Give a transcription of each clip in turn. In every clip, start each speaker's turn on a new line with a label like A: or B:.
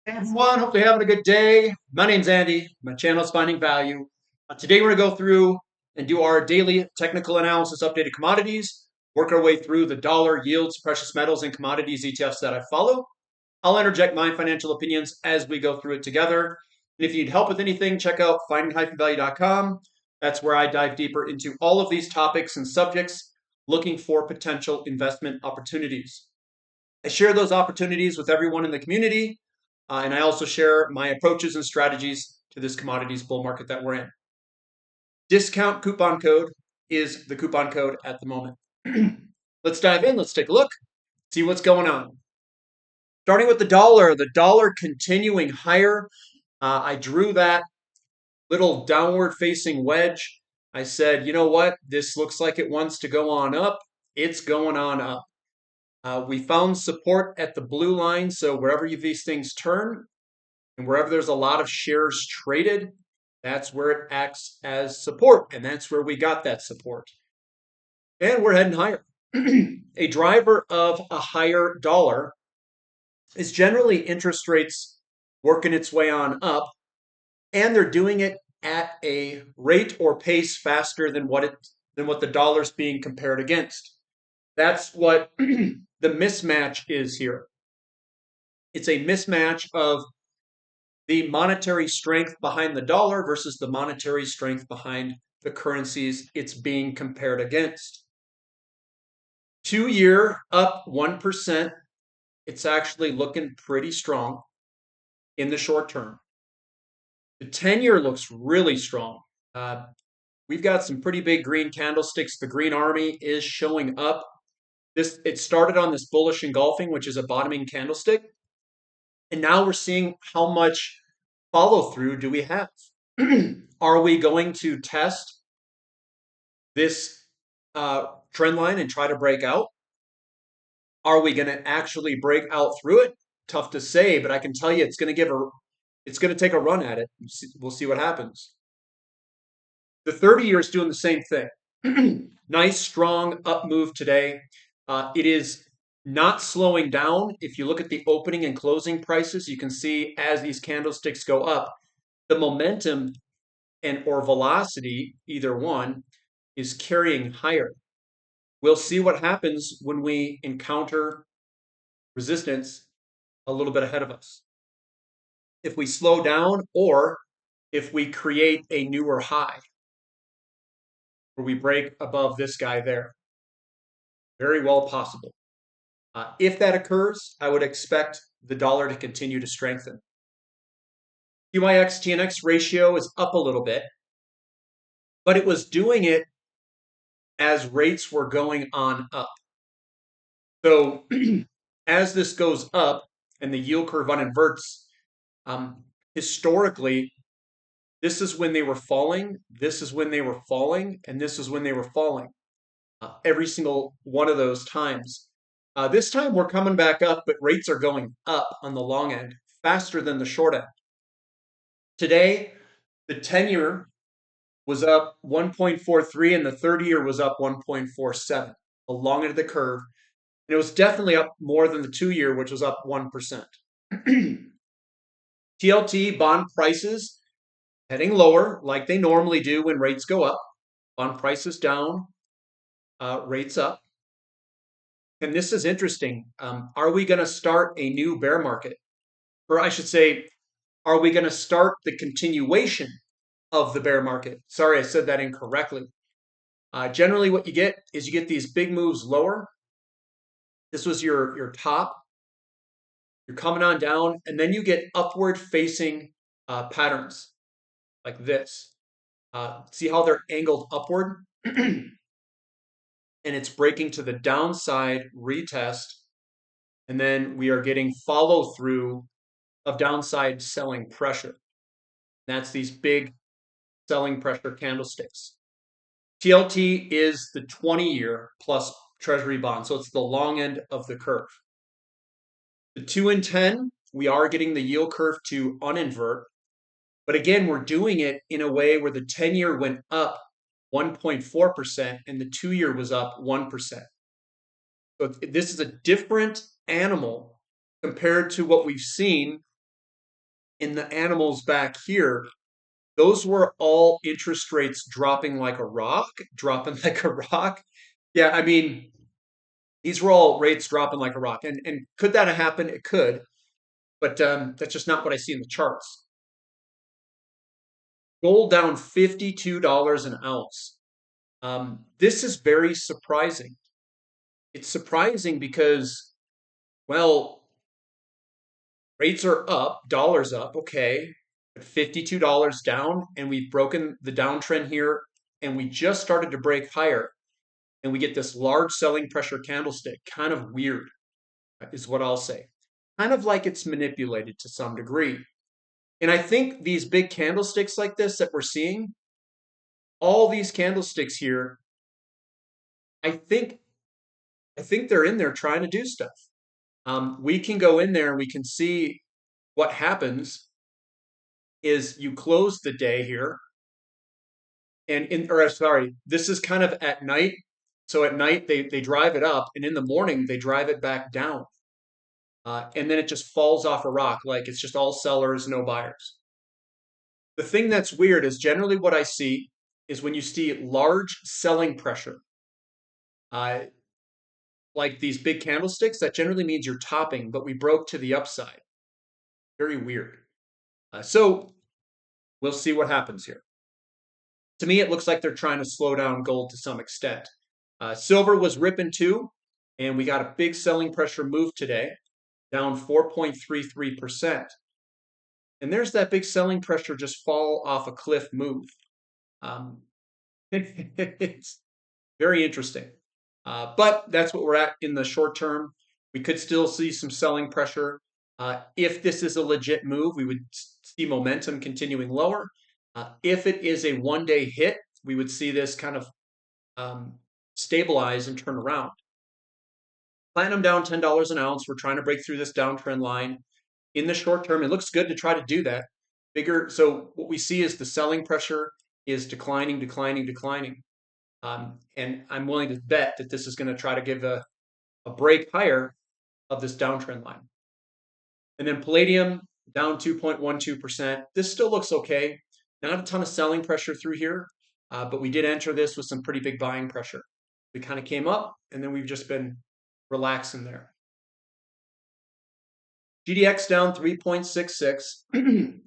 A: Hey everyone, hope you're having a good day. My name's Andy. My channel is Finding Value. Today we're going to go through and do our daily technical analysis updated commodities, work our way through the dollar, yields, precious metals, and commodities ETFs that I follow. I'll interject my financial opinions as we go through it together. And if you need help with anything, check out finding-value.com. That's where I dive deeper into all of these topics and subjects, looking for potential investment opportunities. I share those opportunities with everyone in the community, and I also share my approaches and strategies to this commodities bull market that we're in. Discount coupon code is the coupon code at the moment. Let's dive in. Let's take a look, see what's going on. Starting with the dollar continuing higher. I drew that little downward facing wedge. I said, you know what? This looks like it wants to go on up. It's going on up. We found support at the blue line. So wherever these things turn and wherever there's a lot of shares traded, that's where it acts as support. And that's where we got that support. And we're heading higher. A driver of a higher dollar is generally interest rates working its way on up, and they're doing it at a rate or pace faster than what the dollar's being compared against. That's what the mismatch is here. It's a mismatch of the monetary strength behind the dollar versus the monetary strength behind the currencies it's being compared against. 2-year up 1%. It's actually looking pretty strong in the short term. The 10-year looks really strong. We've got some pretty big green candlesticks. The green army is showing up. It started on this bullish engulfing, which is a bottoming candlestick. And now we're seeing how much follow through do we have? Are we going to test this trend line and try to break out? Are we going to actually break out through it? Tough to say, but I can tell you it's going to take a run at it. We'll see what happens. The 30-year is doing the same thing. Nice, strong up move today. It is not slowing down. If you look at the opening and closing prices, you can see as these candlesticks go up, the momentum or velocity, either one, is carrying higher. We'll see what happens when we encounter resistance a little bit ahead of us. If we slow down or if we create a newer high where we break above this guy there. Very well possible. If that occurs, I would expect the dollar to continue to strengthen. YIELDS ratio is up a little bit, but it was doing it as rates were going on up. So as this goes up and the yield curve uninverts, historically, this is when they were falling, this is when they were falling, and this is when they were falling. Every single one of those times. This time we're coming back up, but rates are going up on the long end faster than the short end. Today, the 10-year was up 1.43 and the 30-year was up 1.47, the long end of the curve. And it was definitely up more than the 2-year, which was up 1%. TLT bond prices heading lower like they normally do when rates go up. Bond prices down, rates up. And this is interesting. Are we going to start a new bear market? Or I should say, are we going to start the continuation of the bear market? Sorry, I said that incorrectly. Generally, what you get is you get these big moves lower. This was your top. You're coming on down, and then you get upward facing patterns like this. See how they're angled upward? And it's breaking to the downside retest. And then we are getting follow through of downside selling pressure. That's these big selling pressure candlesticks. TLT is the 20-year plus treasury bond. So it's the long end of the curve. The 2 and 10, we are getting the yield curve to uninvert. But again, we're doing it in a way where the 10-year went up 1.4% and the 2-year was up 1%. So this is a different animal compared to what we've seen in the animals back here, those were all interest rates dropping like a rock, dropping like a rock. Yeah, I mean, these were all rates dropping like a rock. And could that have happened? It could, but that's just not what I see in the charts. Gold down $52 an ounce. This is very surprising. It's surprising because, well, rates are up, dollars up, okay, but $52 down, and we've broken the downtrend here, and we just started to break higher, and we get this large selling pressure candlestick. Kind of weird, is what I'll say. Kind of like it's manipulated to some degree. And I think these big candlesticks like this that we're seeing, all these candlesticks here, I think they're in there trying to do stuff. We can go in there and we can see what happens is you close the day here, and sorry, this is kind of at night. So at night they drive it up, and in the morning they drive it back down, and then it just falls off a rock like it's just all sellers, no buyers. The thing that's weird is generally what I see is when you see large selling pressure, uh, like these big candlesticks, that generally means you're topping, but we broke to the upside. Very weird. So we'll see what happens here. To me, it looks like they're trying to slow down gold to some extent. Silver was ripping too, and we got a big selling pressure move today, down 4.33%. And there's that big selling pressure just fall off a cliff move. It's very interesting. But that's what we're at in the short term. We could still see some selling pressure. If this is a legit move, we would see momentum continuing lower. If it is a one-day hit, we would see this kind of stabilize and turn around. Platinum down $10 an ounce. We're trying to break through this downtrend line. In the short term, it looks good to try to do that. So what we see is the selling pressure is declining, declining, declining. And I'm willing to bet that this is going to try to give a break higher of this downtrend line. And then palladium down 2.12%. This still looks okay. Not a ton of selling pressure through here, but we did enter this with some pretty big buying pressure. We kind of came up, and then we've just been relaxing there. GDX down 3.66.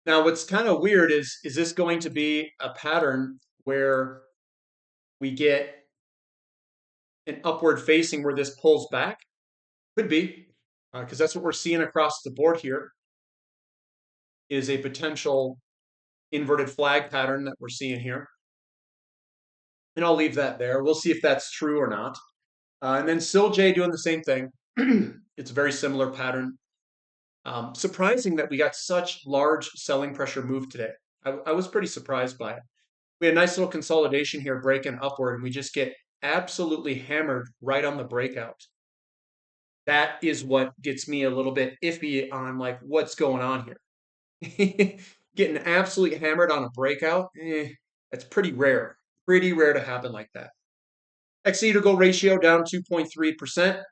A: Now, what's kind of weird is this going to be a pattern where we get an upward facing where this pulls back? Could be, because that's what we're seeing across the board here, is a potential inverted flag pattern that we're seeing here. And I'll leave that there. We'll see if that's true or not. And then SILJ doing the same thing. It's a very similar pattern. Surprising that we got such large selling pressure move today. I was pretty surprised by it. We had a nice little consolidation here breaking upward, and we just get absolutely hammered right on the breakout. That is what gets me a little bit iffy on like what's going on here. Getting absolutely hammered on a breakout, that's pretty rare. Pretty rare to happen like that. XE to go ratio down 2.3%.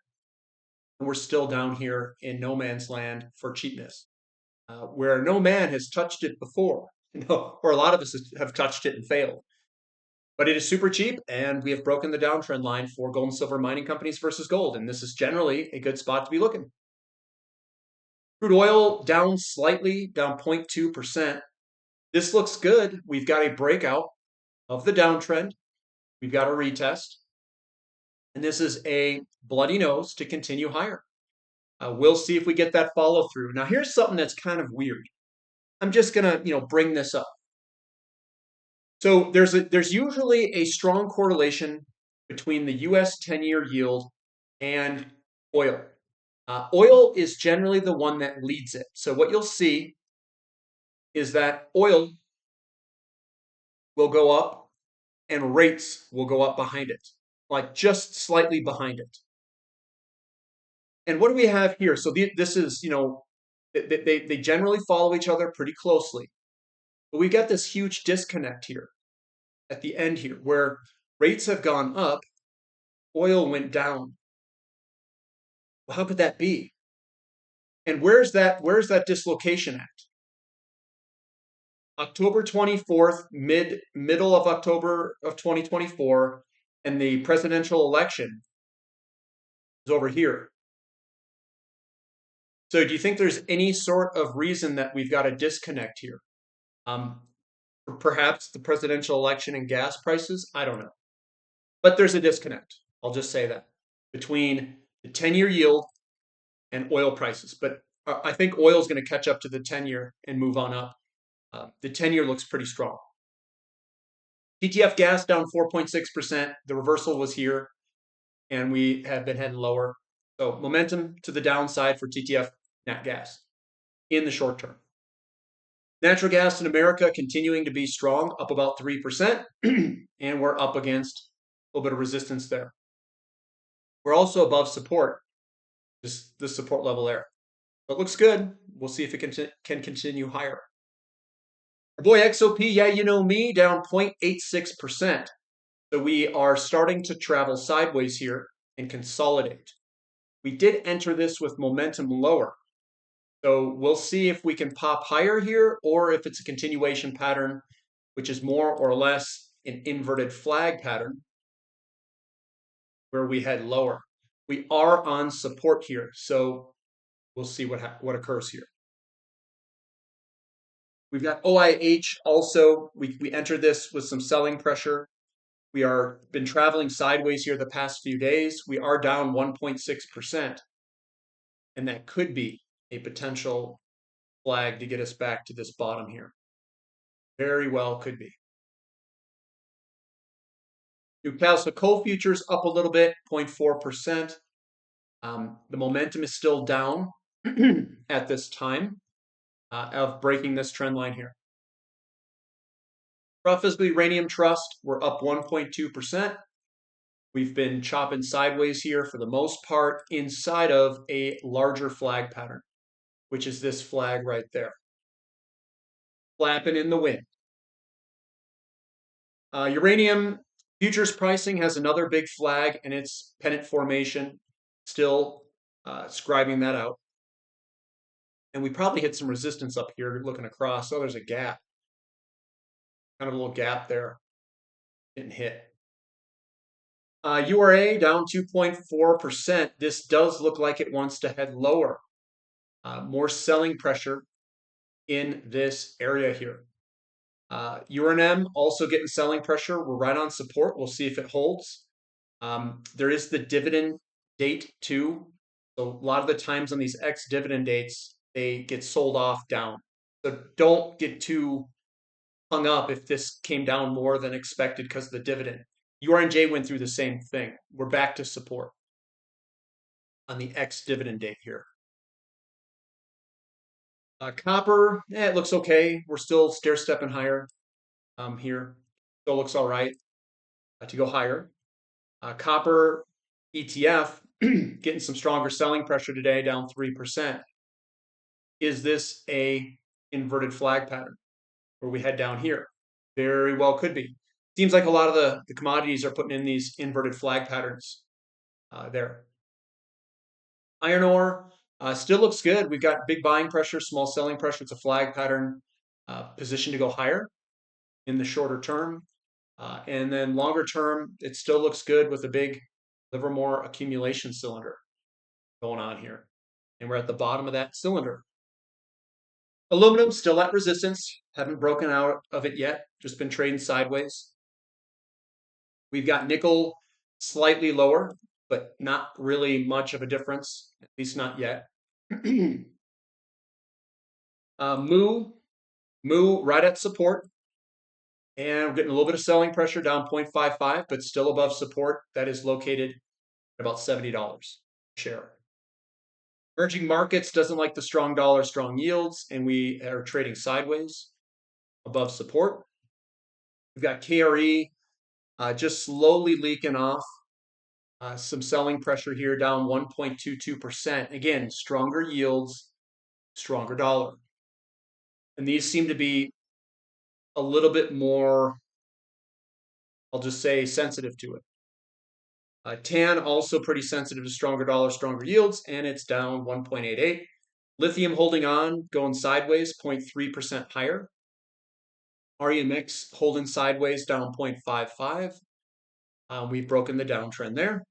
A: And we're still down here in no man's land for cheapness, where no man has touched it before, or a lot of us have touched it and failed. But it is super cheap, and we have broken the downtrend line for gold and silver mining companies versus gold, and this is generally a good spot to be looking. Crude oil down slightly, down 0.2%. This looks good. We've got a breakout of the downtrend. We've got a retest. And this is a bloody nose to continue higher. We'll see if we get that follow through. Now, here's something that's kind of weird. I'm just gonna, bring this up. So there's usually a strong correlation between the U.S. 10-year yield and oil. Oil is generally the one that leads it. So what you'll see is that oil will go up and rates will go up behind it, like just slightly behind it. And what do we have here? So this is, they generally follow each other pretty closely. But we got this huge disconnect here at the end here where rates have gone up, oil went down. Well, how could that be? And where's that dislocation at? October 24th, middle of October of 2024, and the presidential election is over here. So do you think there's any sort of reason that we've got a disconnect here? Perhaps the presidential election and gas prices? I don't know. But there's a disconnect. I'll just say that between the 10-year yield and oil prices. But I think oil is going to catch up to the 10-year and move on up. The 10-year looks pretty strong. TTF gas down 4.6%. The reversal was here, and we have been heading lower. So momentum to the downside for TTF nat gas in the short term. Natural gas in America continuing to be strong, up about 3%, and we're up against a little bit of resistance there. We're also above support, this support level there. But it looks good. We'll see if it can continue higher. Our boy XOP, yeah, you know me, down 0.86%. So we are starting to travel sideways here and consolidate. We did enter this with momentum lower. So we'll see if we can pop higher here or if it's a continuation pattern, which is more or less an inverted flag pattern where we head lower. We are on support here, so we'll see what occurs here. We've got OIH also. We entered this with some selling pressure. We are been traveling sideways here the past few days. We are down 1.6%, and that could be a potential flag to get us back to this bottom here. Very well could be. Newcastle coal futures up a little bit, 0.4%. The momentum is still down at this time of breaking this trend line here. Raw physical uranium trust, we're up 1.2%. We've been chopping sideways here for the most part inside of a larger flag pattern, which is this flag right there. Flapping in the wind. Uranium futures pricing has another big flag, and it's pennant formation, still scribing that out. And we probably hit some resistance up here looking across. Oh, there's a gap. Kind of a little gap there. Didn't hit. URA down 2.4%. This does look like it wants to head lower. More selling pressure in this area here. URNM also getting selling pressure. We're right on support. We'll see if it holds. There is the dividend date too. So a lot of the times on these ex-dividend dates, they get sold off down. So don't get too hung up if this came down more than expected because of the dividend. URNJ went through the same thing. We're back to support on the ex-dividend date here. Copper, it looks okay. We're still stair-stepping higher here. Still looks all right to go higher. Copper ETF getting some stronger selling pressure today, down 3%. Is this a inverted flag pattern where we head down here? Very well could be. Seems like a lot of the commodities are putting in these inverted flag patterns there. Iron ore still looks good. We've got big buying pressure, small selling pressure. It's a flag pattern position to go higher in the shorter term. And then longer term, it still looks good with a big Livermore accumulation cylinder going on here. And we're at the bottom of that cylinder. Aluminum still at resistance. Haven't broken out of it yet. Just been trading sideways. We've got nickel slightly lower, but not really much of a difference, at least not yet. Mu right at support. And we're getting a little bit of selling pressure down 0.55, but still above support. That is located at about $70 a share. Emerging markets doesn't like the strong dollar, strong yields, and we are trading sideways above support. We've got KRE just slowly leaking off. Some selling pressure here down 1.22%. Again, stronger yields, stronger dollar. And these seem to be a little bit more, I'll just say, sensitive to it. TAN also pretty sensitive to stronger dollar, stronger yields, and it's down 1.88. Lithium holding on, going sideways, 0.3% higher. REMX holding sideways down 0.55. We've broken the downtrend there.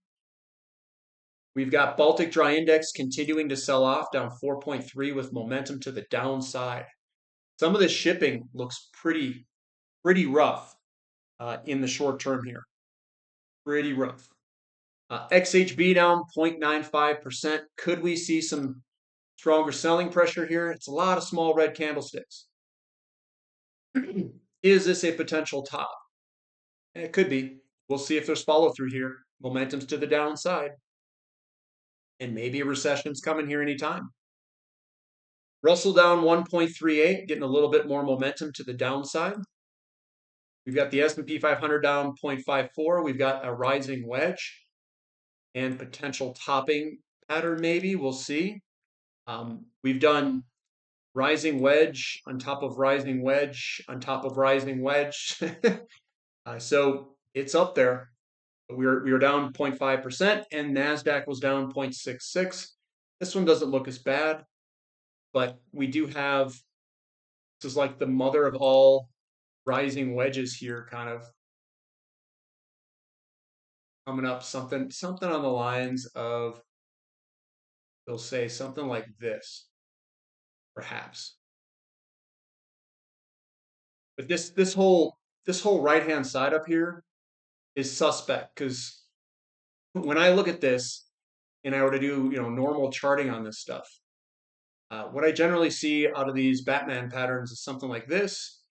A: We've got Baltic Dry Index continuing to sell off down 4.3 with momentum to the downside. Some of this shipping looks pretty rough in the short term here. Pretty rough. XHB down 0.95%. Could we see some stronger selling pressure here? It's a lot of small red candlesticks. Is this a potential top? It could be. We'll see if there's follow through here. Momentum's to the downside. And maybe a recession's coming here anytime. Russell down 1.38, getting a little bit more momentum to the downside. We've got the S&P 500 down 0.54. We've got a rising wedge and potential topping pattern maybe. We'll see. We've done rising wedge on top of rising wedge on top of rising wedge. So it's up there. We were down 0.5% and NASDAQ was down 0.66. This one doesn't look as bad, but we do have, this is like the mother of all rising wedges here, kind of coming up, something on the lines of, they'll say something like this, perhaps. But this whole right-hand side up here is suspect, because when I look at this and I were to do normal charting on this stuff, what I generally see out of these Batman patterns is something like this.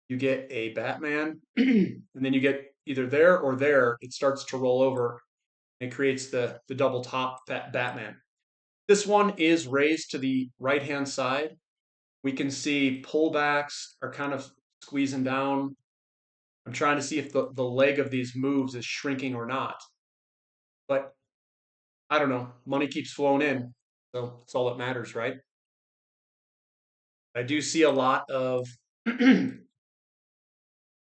A: You get a Batman, and then you get either there or there. It starts to roll over and creates the double top Batman. This one is raised to the right-hand side. We can see pullbacks are kind of squeezing down. I'm trying to see if the leg of these moves is shrinking or not. But I don't know. Money keeps flowing in, so that's all that matters, right? I do see a lot of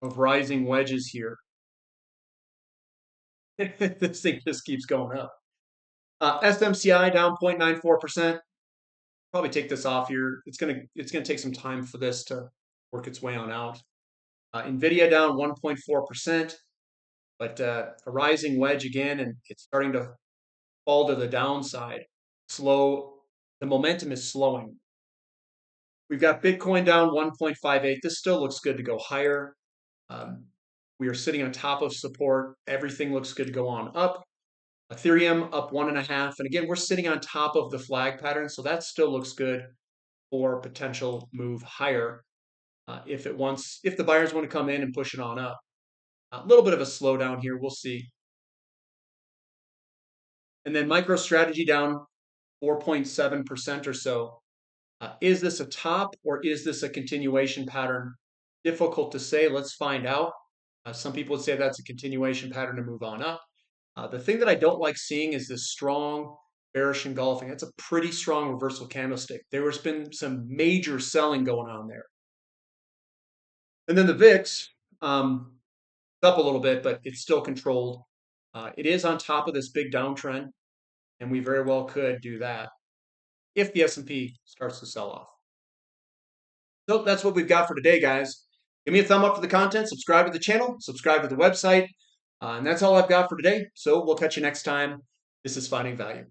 A: of rising wedges here. This thing just keeps going up. SMCI down 0.94%. Probably take this off here. It's gonna take some time for this to work its way on out. Nvidia down 1.4%, but a rising wedge again, and it's starting to fall to the downside. The momentum is slowing. We've got Bitcoin down 1.58. This still looks good to go higher. We are sitting on top of support. Everything looks good to go on up. Ethereum up 1.5. And again, we're sitting on top of the flag pattern, so that still looks good for potential move higher if the buyers want to come in and push it on up. A little bit of a slowdown here. We'll see. And then MicroStrategy down 4.7% or so. Is this a top or is this a continuation pattern? Difficult to say. Let's find out. Some people would say that's a continuation pattern to move on up. The thing that I don't like seeing is this strong bearish engulfing. That's a pretty strong reversal candlestick. There's been some major selling going on there. And then the VIX, up a little bit, but it's still controlled. It is on top of this big downtrend, and we very well could do that if the S&P starts to sell off. So that's what we've got for today, guys. Give me a thumb up for the content, subscribe to the channel, subscribe to the website, and that's all I've got for today. So we'll catch you next time. This is Finding Value.